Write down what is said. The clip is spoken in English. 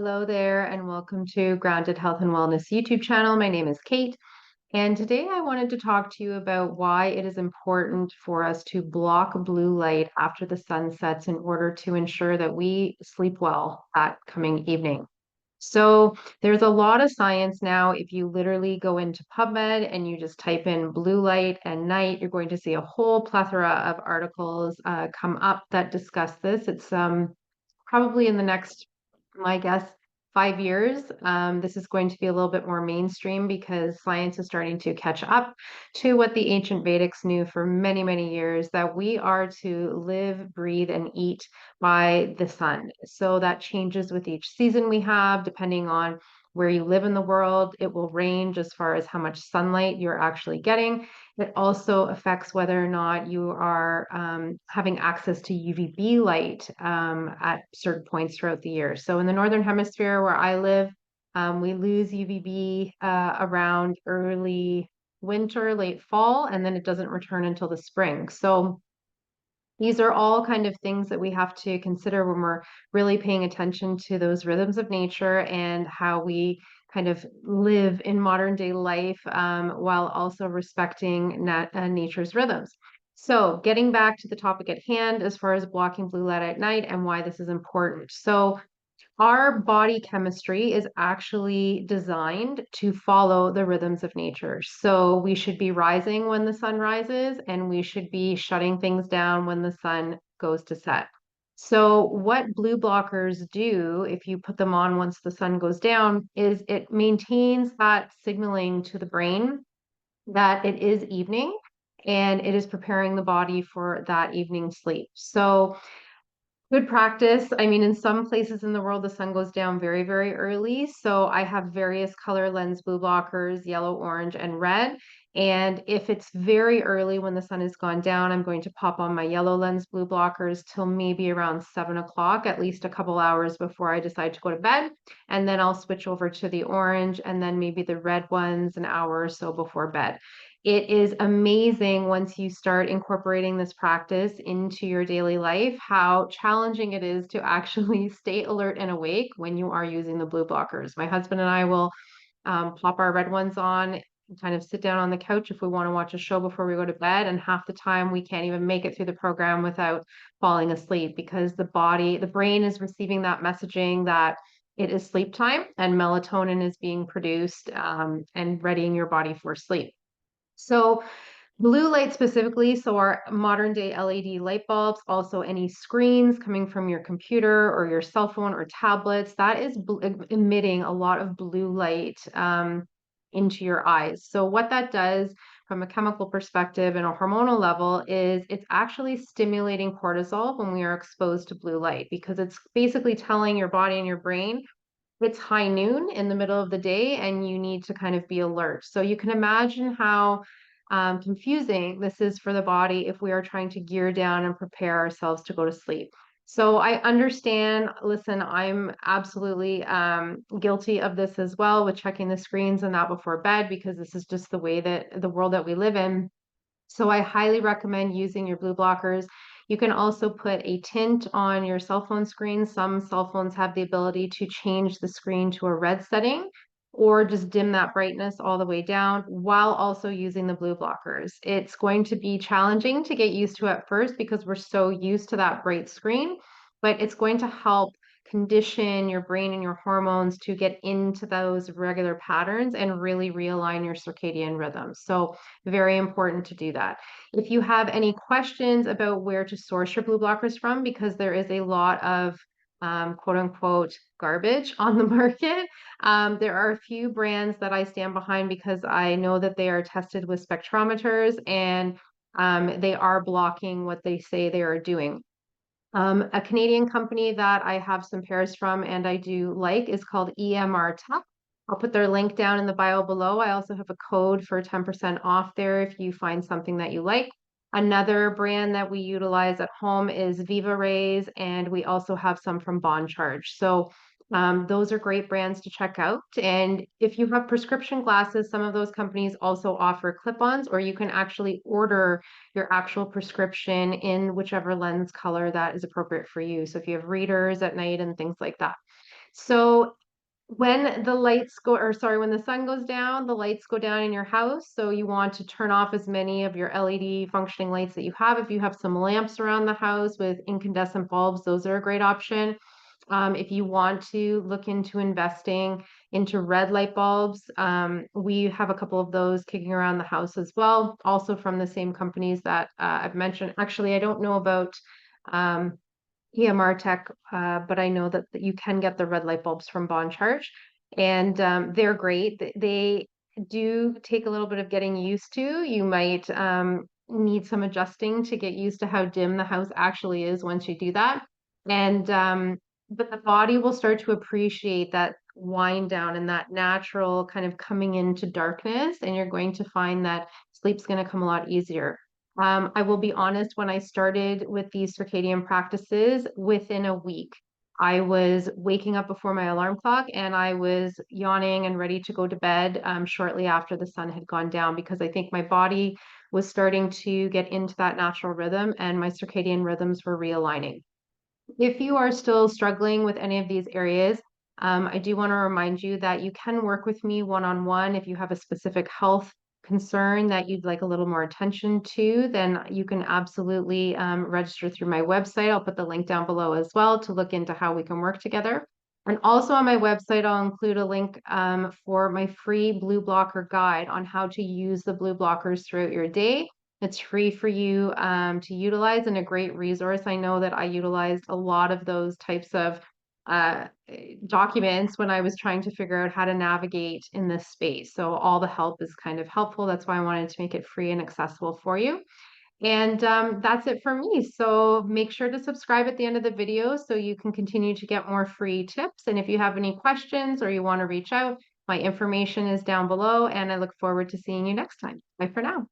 Hello there, and welcome to Grounded Health and Wellness YouTube channel. My name is Kate, and today I wanted to talk to you about why it is important for us to block blue light after the sun sets in order to ensure that we sleep well that coming evening. So there's a lot of science now. If you literally go into PubMed and you just type in blue light and night, you're going to see a whole plethora of articles come up that discuss this. It's probably in the next, my guess, 5 years. This is going to be a little bit more mainstream because science is starting to catch up to what the ancient Vedics knew for many, many years, that we are to live, breathe, and eat by the sun. So that changes with each season we have, depending on where you live in the world. It will range as far as how much sunlight you're actually getting. It also affects whether or not you are having access to UVB light at certain points throughout the year. So in the Northern Hemisphere where I live, we lose UVB around early winter, late fall, and then it doesn't return until the spring. So these are all kind of things that we have to consider when we're really paying attention to those rhythms of nature and how we kind of live in modern day life while also respecting nature's rhythms. So, getting back to the topic at hand, as far as blocking blue light at night and why this is important. So, our body chemistry is actually designed to follow the rhythms of nature. So we should be rising when the sun rises, and we should be shutting things down when the sun goes to set. So what blue blockers do, if you put them on once the sun goes down, is it maintains that signaling to the brain that it is evening and it is preparing the body for that evening sleep. So good practice. I mean, in some places in the world, the sun goes down very, very early. So I have various color lens blue blockers, yellow, orange, and red. And if it's very early when the sun has gone down, I'm going to pop on my yellow lens blue blockers till maybe around 7 o'clock, at least a couple hours before I decide to go to bed. And then I'll switch over to the orange and then maybe the red ones an hour or so before bed. It is amazing once you start incorporating this practice into your daily life, how challenging it is to actually stay alert and awake when you are using the blue blockers. My husband and I will pop our red ones on, and kind of sit down on the couch if we want to watch a show before we go to bed. And half the time we can't even make it through the program without falling asleep because the brain is receiving that messaging that it is sleep time and melatonin is being produced and readying your body for sleep. So blue light specifically, so our modern day LED light bulbs, also any screens coming from your computer or your cell phone or tablets, that is emitting a lot of blue light into your eyes. So what that does from a chemical perspective and a hormonal level is it's actually stimulating cortisol when we are exposed to blue light because it's basically telling your body and your brain it's high noon in the middle of the day and you need to kind of be alert. So you can imagine how confusing this is for the body if we are trying to gear down and prepare ourselves to go to sleep. So I understand, listen, I'm absolutely guilty of this as well with checking the screens and that before bed because this is just the way that the world that we live in. So I highly recommend using your blue blockers. You can also put a tint on your cell phone screen. Some cell phones have the ability to change the screen to a red setting or just dim that brightness all the way down while also using the blue blockers. It's going to be challenging to get used to at first because we're so used to that bright screen, but it's going to help condition your brain and your hormones to get into those regular patterns and really realign your circadian rhythm. So very important to do that. If you have any questions about where to source your blue blockers from, because there is a lot of quote unquote garbage on the market, there are a few brands that I stand behind because I know that they are tested with spectrometers and they are blocking what they say they are doing. A Canadian company that I have some pairs from and I do like is called EMR Tech. I'll put their link down in the bio below. I also have a code for 10% off there if you find something that you like. Another brand that we utilize at home is Viva Rays, and we also have some from Bond Charge. So those are great brands to check out. And if you have prescription glasses, some of those companies also offer clip-ons, or you can actually order your actual prescription in whichever lens color that is appropriate for you. So if you have readers at night and things like that. So when the lights go, or sorry, when the sun goes down, the lights go down in your house. So you want to turn off as many of your LED functioning lights that you have. If you have some lamps around the house with incandescent bulbs, those are a great option. If you want to look into investing into red light bulbs, we have a couple of those kicking around the house as well, also from the same companies that I've mentioned. Actually, I don't know about um, EMR Tech, but I know that you can get the red light bulbs from Bon Charge, and they're great. They do take a little bit of getting used to. You might need some adjusting to get used to how dim the house actually is once you do that. And but the body will start to appreciate that wind down and that natural kind of coming into darkness, and you're going to find that sleep's going to come a lot easier. I will be honest, when I started with these circadian practices, within a week, I was waking up before my alarm clock and I was yawning and ready to go to bed shortly after the sun had gone down, because I think my body was starting to get into that natural rhythm and my circadian rhythms were realigning. If you are still struggling with any of these areas, I do want to remind you that you can work with me one-on-one. If you have a specific health concern that you'd like a little more attention to, then you can absolutely register through my website. I'll put the link down below as well to look into how we can work together. And also on my website, I'll include a link for my free blue blocker guide on how to use the blue blockers throughout your day. It's free for you to utilize, and a great resource. I know that I utilized a lot of those types of uh, documents when I was trying to figure out how to navigate in this space. So all the help is kind of helpful. That's why I wanted to make it free and accessible for you. And that's it for me. So make sure to subscribe at the end of the video so you can continue to get more free tips. And if you have any questions or you want to reach out, my information is down below, and I look forward to seeing you next time. Bye for now.